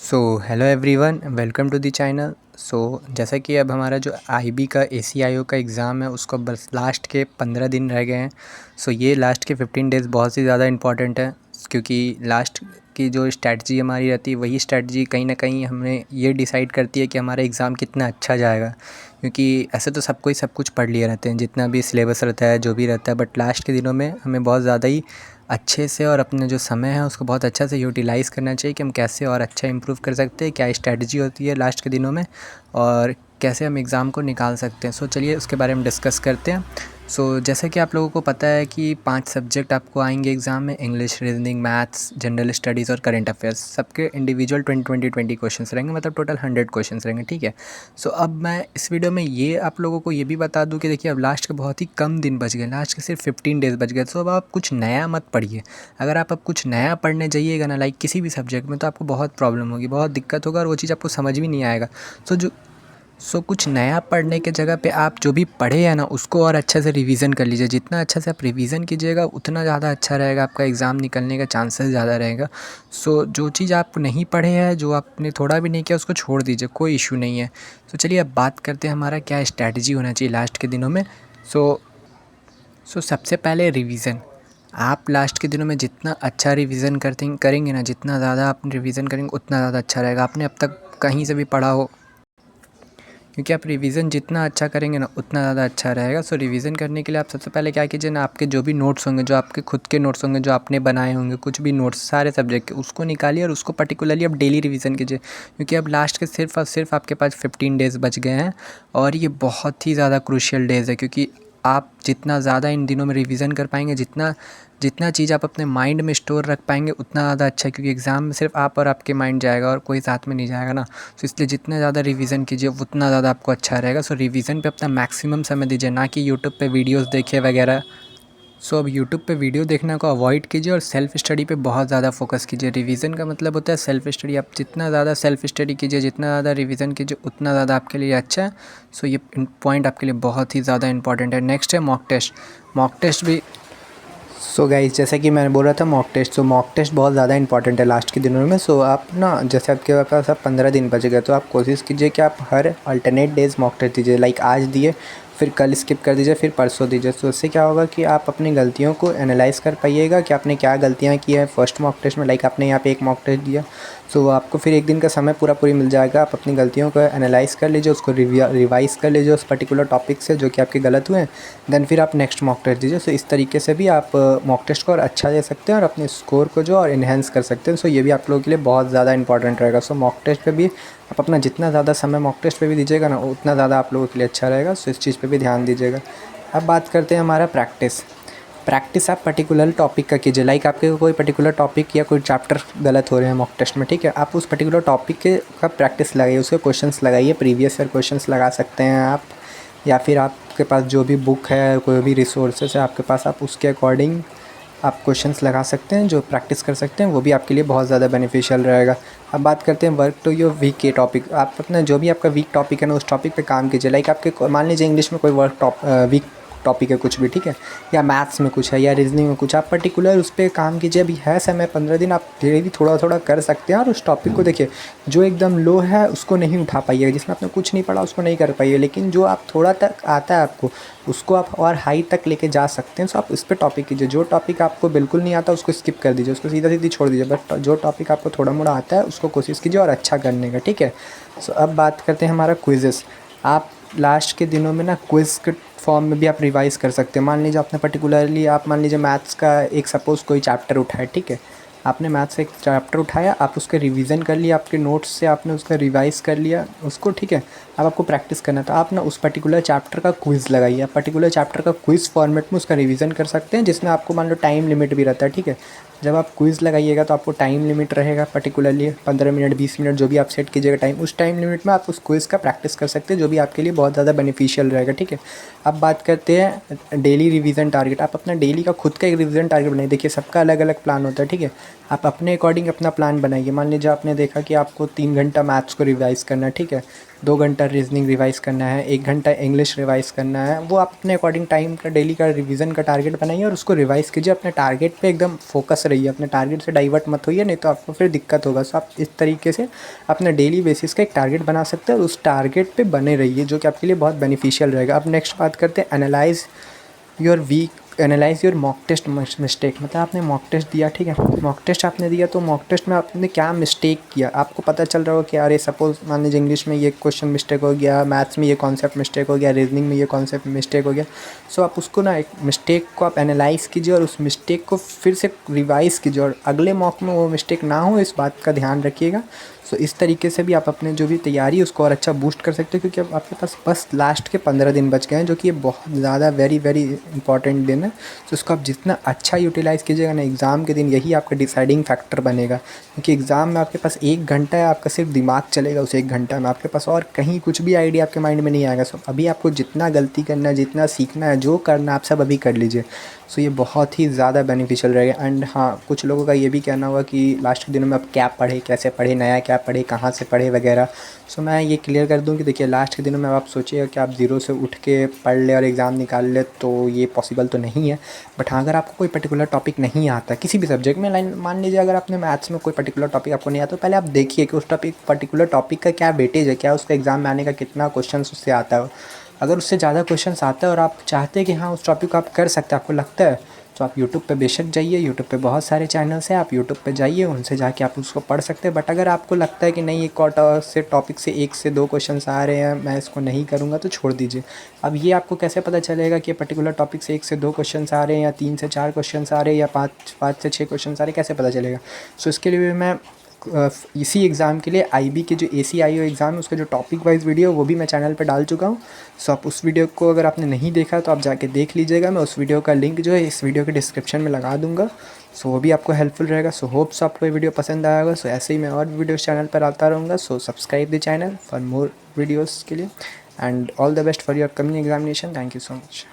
So hello everyone, welcome to the channel. जैसा कि अब हमारा जो आईबी का एसीआईओ का एग्ज़ाम है उसको बस लास्ट के 15 दिन रह गए हैं। ये लास्ट के 15 डेज़ बहुत ही ज़्यादा इम्पॉर्टेंट है, क्योंकि लास्ट की जो स्ट्रैटेजी हमारी रहती है वही स्ट्रैटेजी कहीं ना कहीं हमें ये डिसाइड करती है कि हमारा एग्ज़ाम कितना अच्छा जाएगा। क्योंकि ऐसे तो सबको ही सब कुछ पढ़ लिए रहते हैं, जितना भी सिलेबस रहता है जो भी रहता है, बट लास्ट के दिनों में हमें बहुत ज़्यादा ही अच्छे से और अपने जो समय है उसको बहुत अच्छा से यूटिलाइज़ करना चाहिए कि हम कैसे और अच्छा इम्प्रूव कर सकते हैं, क्या स्ट्रैटेजी होती है लास्ट के दिनों में और कैसे हम एग्ज़ाम को निकाल सकते हैं। चलिए उसके बारे में डिस्कस करते हैं। जैसा कि आप लोगों को पता है कि 5 सब्जेक्ट आपको आएंगे एग्ज़ाम में: English, reasoning, maths, general studies और करंट अफेयर्स। सबके इंडिविजुअल 20 क्वेश्चंस रहेंगे, मतलब टोटल 100 क्वेश्चंस रहेंगे, ठीक है। अब मैं इस वीडियो में ये आप लोगों को ये भी बता दूं कि देखिए अब लास्ट के बहुत ही कम दिन बच गए, लास्ट के सिर्फ 15 डेज़ बच गए। अब आप कुछ नया मत पढ़िए। अगर आप अब कुछ नया पढ़ने जाइएगा ना, लाइक किसी भी सब्जेक्ट में, तो आपको बहुत प्रॉब्लम होगी, बहुत दिक्कत होगा और वो चीज़ आपको समझ भी नहीं आएगा। कुछ नया पढ़ने के जगह पे आप जो भी पढ़े हैं ना उसको और अच्छे से रिवीजन कर लीजिए। जितना अच्छा से आप रिवीजन कीजिएगा उतना ज़्यादा अच्छा रहेगा, आपका एग्ज़ाम निकलने का चांसेस ज़्यादा रहेगा। जो चीज़ आप नहीं पढ़े हैं, जो आपने थोड़ा भी नहीं किया, उसको छोड़ दीजिए, कोई इशू नहीं है। चलिए अब बात करते हैं हमारा क्या स्ट्रैटेजी होना चाहिए लास्ट के दिनों में। सबसे पहले रिवीजन। आप लास्ट के दिनों में जितना अच्छा रिवीजन करेंगे ना, जितना ज़्यादा आप रिवीजन करेंगे उतना ज़्यादा अच्छा रहेगा। आपने अब तक कहीं से भी पढ़ा हो, क्योंकि आप रिवीजन जितना अच्छा करेंगे ना उतना ज़्यादा अच्छा रहेगा। रिवीजन करने के लिए आप सबसे पहले क्या कीजिए ना, आपके जो भी नोट्स होंगे, जो आपके खुद के नोट्स होंगे, जो आपने बनाए होंगे, कुछ भी नोट्स सारे सब्जेक्ट के, उसको निकालिए और उसको पर्टिकुलरली आप डेली रिवीजन कीजिए। क्योंकि अब लास्ट के सिर्फ और सिर्फ आपके पास 15 डेज़ बच गए हैं और ये बहुत ही ज़्यादा क्रूशियल डेज़ है। क्योंकि आप जितना ज़्यादा इन दिनों में रिवीजन कर पाएंगे, जितना जितना चीज़ आप अपने माइंड में स्टोर रख पाएंगे उतना ज़्यादा अच्छा है। क्योंकि एग्ज़ाम में सिर्फ आप और आपके माइंड जाएगा और कोई साथ में नहीं जाएगा ना। इसलिए जितना ज़्यादा रिवीजन कीजिए उतना ज़्यादा आपको अच्छा रहेगा। रिवीजन पे अपना मैक्सिमम समय दीजिए, ना कि यूट्यूब पे वीडियोस देखिए वगैरह। अब यूट्यूब पे वीडियो देखने को अवॉइड कीजिए और सेल्फ स्टडी पे बहुत ज़्यादा फोकस कीजिए। रिवीजन का मतलब होता है सेल्फ स्टडी। आप जितना ज़्यादा सेल्फ स्टडी कीजिए, जितना ज़्यादा रिवीजन कीजिए, उतना ज़्यादा आपके लिए अच्छा है। ये पॉइंट आपके लिए बहुत ही ज़्यादा इंपॉर्टेंट है। नेक्स्ट है मॉक टेस्ट। मॉक टेस्ट भी गाइस, जैसे कि मैंने बोल रहा था मॉक टेस्ट बहुत ज़्यादा इंपॉर्टेंट है लास्ट के दिनों में। आप ना, जैसे आपके पास अब 15 दिन बच गए, तो आप कोशिश कीजिए कि आप हर अल्टरनेट डेज़ मॉक टेस्ट दीजिए। लाइक आज दिए, फिर कल स्किप कर दीजिए, फिर परसों दीजिए। इससे क्या होगा कि आप अपनी गलतियों को एनालाइज़ कर पाइएगा कि आपने क्या गलतियाँ की हैं फर्स्ट मॉक टेस्ट में। लाइक आपने यहाँ पे एक मॉक टेस्ट दिया, आपको फिर एक दिन का समय पूरी मिल जाएगा। आप अपनी गलतियों को एनालाइज़ कर लीजिए, उसको रिवाइज़ कर लीजिए उस पर्टिकुलर टॉपिक से जो कि आपके गलत हुए हैं। देन फिर आप नेक्स्ट मॉक टेस्ट दीजिए। इस तरीके से भी आप मॉक टेस्ट को और अच्छा दे सकते हैं और अपने स्कोर को जो और इन्हेंस कर सकते हैं। ये भी आप लोगों के लिए बहुत ज़्यादा इंपॉर्टेंट रहेगा। मॉक टेस्ट पे भी आप अपना जितना ज़्यादा समय मॉक टेस्ट पे भी दीजिएगा ना, उतना ज़्यादा आप लोगों के लिए अच्छा रहेगा। इस चीज़ पे भी ध्यान दीजिएगा। अब बात करते हैं हमारा प्रैक्टिस आप पर्टिकुलर टॉपिक का कीजिए। लाइक आपके कोई पर्टिकुलर टॉपिक या कोई चैप्टर गलत हो रहे हैं मॉक टेस्ट में, ठीक है, आप उस पर्टिकुलर टॉपिक के का प्रैक्टिस लगाइए, उसके क्वेश्चंस लगाइए। प्रीवियस ईयर क्वेश्चंस लगा सकते हैं आप, या फिर आपके पास जो भी बुक है, कोई भी रिसोर्सेस है आपके पास, आप उसके अकॉर्डिंग आप क्वेश्चंस लगा सकते हैं, जो प्रैक्टिस कर सकते हैं। वो भी आपके लिए बहुत ज़्यादा बेनिफिशियल रहेगा। अब बात करते हैं वर्क टू योर वीक के टॉपिक। आप अपना जो भी आपका वीक टॉपिक है ना, उस टॉपिक पे काम कीजिए। लाइक आपके मान लीजिए इंग्लिश में कोई वीक टॉपिक है कुछ भी, ठीक है, या मैथ्स में कुछ है, या रीजनिंग में कुछ, आप पर्टिकुलर उस पर काम कीजिए। अभी है समय 15 दिन, आप धीरे धीरे थोड़ा कर सकते हैं। और उस टॉपिक को देखिए, जो एकदम लो है उसको नहीं उठा पाइएगा, जिसमें आपने कुछ नहीं पढ़ा उसको नहीं कर पाइए, लेकिन जो आप थोड़ा तक आता है आपको, उसको आप और हाई तक लेके जा सकते हैं। आप इस पर टॉपिक कीजिए। जो टॉपिक आपको बिल्कुल नहीं आता उसको स्किप कर दीजिए, उसको सीधा सीधी छोड़ दीजिए। बट जो टॉपिक आपको थोड़ा मोड़ा आता है उसको कोशिश कीजिए और अच्छा करने का, ठीक है। अब बात करते हैं हमारा क्विज़ेस। आप लास्ट के दिनों में ना क्विज़ के फॉर्म में भी आप रिवाइज़ कर सकते हैं। मान लीजिए आपने पर्टिकुलरली, आप मान लीजिए मैथ्स का एक सपोज़ कोई चैप्टर उठाया, ठीक है, आपने मैथ्स से एक चैप्टर उठाया, आप उसके रिवीजन कर लिया, आपके नोट्स से आपने उसका रिवाइज़ कर लिया उसको, ठीक है। अब आपको प्रैक्टिस करना था, आप ना उस पर्टिकुलर चैप्टर का क्विज़ लगाइए। आप पर्टिकुलर चैप्टर का क्विज़ फॉर्मेट में उसका रिवीजन कर सकते हैं, जिसमें आपको मान लो टाइम लिमिट भी रहता है, ठीक है। जब आप क्विज़ लगाइएगा तो आपको टाइम लिमिट रहेगा, पर्टिकुलरली 15 मिनट 20 मिनट जो भी आप सेट कीजिएगा टाइम, उस टाइम लिमिट में आप उस क्विज़ का प्रैक्टिस कर सकते हैं, जो भी आपके लिए बहुत ज़्यादा बेनिफिशियल रहेगा, ठीक है। अब बात करते हैं डेली रिवीजन टारगेट। आप अपना डेली का खुद का एक रिवीजन टारगेट बनाइए। देखिए सबका अलग अलग प्लान होता है, ठीक है। आप अपने अकॉर्डिंग अपना प्लान बनाइए। मान लीजिए आपने देखा कि आपको 3 घंटा मैथ्स को रिवाइज़ करना है, ठीक है, 2 घंटा रीजनिंग रिवाइज़ करना है, 1 घंटा इंग्लिश रिवाइज़ करना है, वो आप अपने अकॉर्डिंग टाइम का डेली का रिवीजन का टारगेट बनाइए और उसको रिवाइज़ कीजिए। अपने टारगेट पे एकदम फोकस रहिए, अपने टारगेट से डाइवर्ट मत होइए, नहीं तो आपको फिर दिक्कत होगा। सो आप इस तरीके से अपने डेली बेसिस का एक टारगेट बना सकते हैं और उस टारगेट पे बने रहिए, जो कि आपके लिए बहुत बेनिफिशियल रहेगा। अब नेक्स्ट बात करते हैं analyse your mock test mistake. मतलब आपने मॉक टेस्ट दिया, ठीक है, मॉक टेस्ट आपने दिया, तो मॉक टेस्ट में आपने क्या मिस्टेक किया, आपको पता चल रहा हो कि अरे सपोज़ मान लीजिए इंग्लिश में ये क्वेश्चन मिस्टेक हो गया, मैथ्स में ये कॉन्सेप्ट मिस्टेक हो गया, रीजनिंग में ये कॉन्सेप्ट मिस्टेक हो गया। सो आप उसको ना, एक मिस्टेक को आप एनालाइज़ कीजिए और उस मिस्टेक को फिर से रिवाइज़ कीजिए और अगले मॉक में वो मिस्टेक ना हो, इस बात का ध्यान रखिएगा। सो इस तरीके से भी आप अपने जो भी तैयारी है उसको और अच्छा बूस्ट कर सकते हो, क्योंकि अब आपके पास बस लास्ट के 15 दिन बच गए हैं, जो कि ये बहुत ज़्यादा वेरी वेरी इंपॉर्टेंट दिन है। तो उसको आप जितना अच्छा यूटिलाइज़ कीजिएगा ना एग्ज़ाम के दिन, यही आपका डिसाइडिंग फैक्टर बनेगा। क्योंकि एग्ज़ाम में आपके पास 1 घंटा है, आपका सिर्फ दिमाग चलेगा उस 1 घंटा में, आपके पास और कहीं कुछ भी आइडिया आपके माइंड में नहीं आएगा। सो अभी आपको जितना गलती करना है, जितना सीखना है, जो करना है, आप सब अभी कर लीजिए। सो ये बहुत ही ज़्यादा बेनिफिशियल रहेगा। एंड हाँ, कुछ लोगों का ये भी कहना होगा कि लास्ट के दिनों में आप क्या पढ़े, कैसे पढ़े, नया क्या पढ़े, कहाँ से पढ़े वगैरह। सो मैं ये क्लियर कर दूँ कि देखिए, लास्ट के दिनों में आप सोचिएगा कि आप ज़ीरो से उठ के पढ़ ले और एग्ज़ाम निकाल ले, तो ये पॉसिबल तो नहीं है। बट हाँ, अगर आपको कोई पर्टिकुलर टॉपिक नहीं आता किसी भी सब्जेक्ट में, लाइन मान लीजिए अगर आपने मैथ्स में कोई पर्टिकुलर टॉपिक आपको नहीं आता, तो पहले आप देखिए कि उस पर्टिकुलर टॉपिक का क्या वेटेज है, क्या उसका एग्ज़ाम में आने का कितना क्वेश्चन उससे आता है। अगर उससे ज़्यादा क्वेश्चंस आता है और आप चाहते हैं कि हाँ उस टॉपिक को आप कर सकते हैं, आपको लगता है, तो आप यूट्यूब पे बेशक जाइए। यूट्यूब पे बहुत सारे चैनल्स हैं, आप यूट्यूब पे जाइए, उनसे जाके आप उसको पढ़ सकते हैं। बट अगर आपको लगता है कि नहीं, एक क्वार्टर से टॉपिक से 1 से 2 क्वेश्चंस आ रहे हैं, मैं इसको नहीं करूँगा, तो छोड़ दीजिए। अब ये आपको कैसे पता चलेगा कि पर्टिकुलर टॉपिक से 1 से 2 क्वेश्चंस आ रहे हैं, या 3 से 4 क्वेश्चंस आ रहे हैं, या 5 से 6 क्वेश्चंस आ रहे हैं, कैसे पता चलेगा? सो इसके लिए भी मैं इसी एग्ज़ाम के लिए आईबी के जो ACIO एग्ज़ाम है, उसका जो टॉपिक वाइज वीडियो वो भी मैं चैनल पे डाल चुका हूँ। सो आप उस वीडियो को अगर आपने नहीं देखा तो आप जाके देख लीजिएगा। मैं उस वीडियो का लिंक जो है इस वीडियो के डिस्क्रिप्शन में लगा दूँगा। सो वो भी आपको हेल्पफुल रहेगा। सो होप्स आपको ये वीडियो पसंद आया होगा। सो ऐसे ही मैं और वीडियोज़ चैनल पर आता रहूँगा। So subscribe the channel for more videos के लिए, and all the best for your upcoming examination. Thank you so much.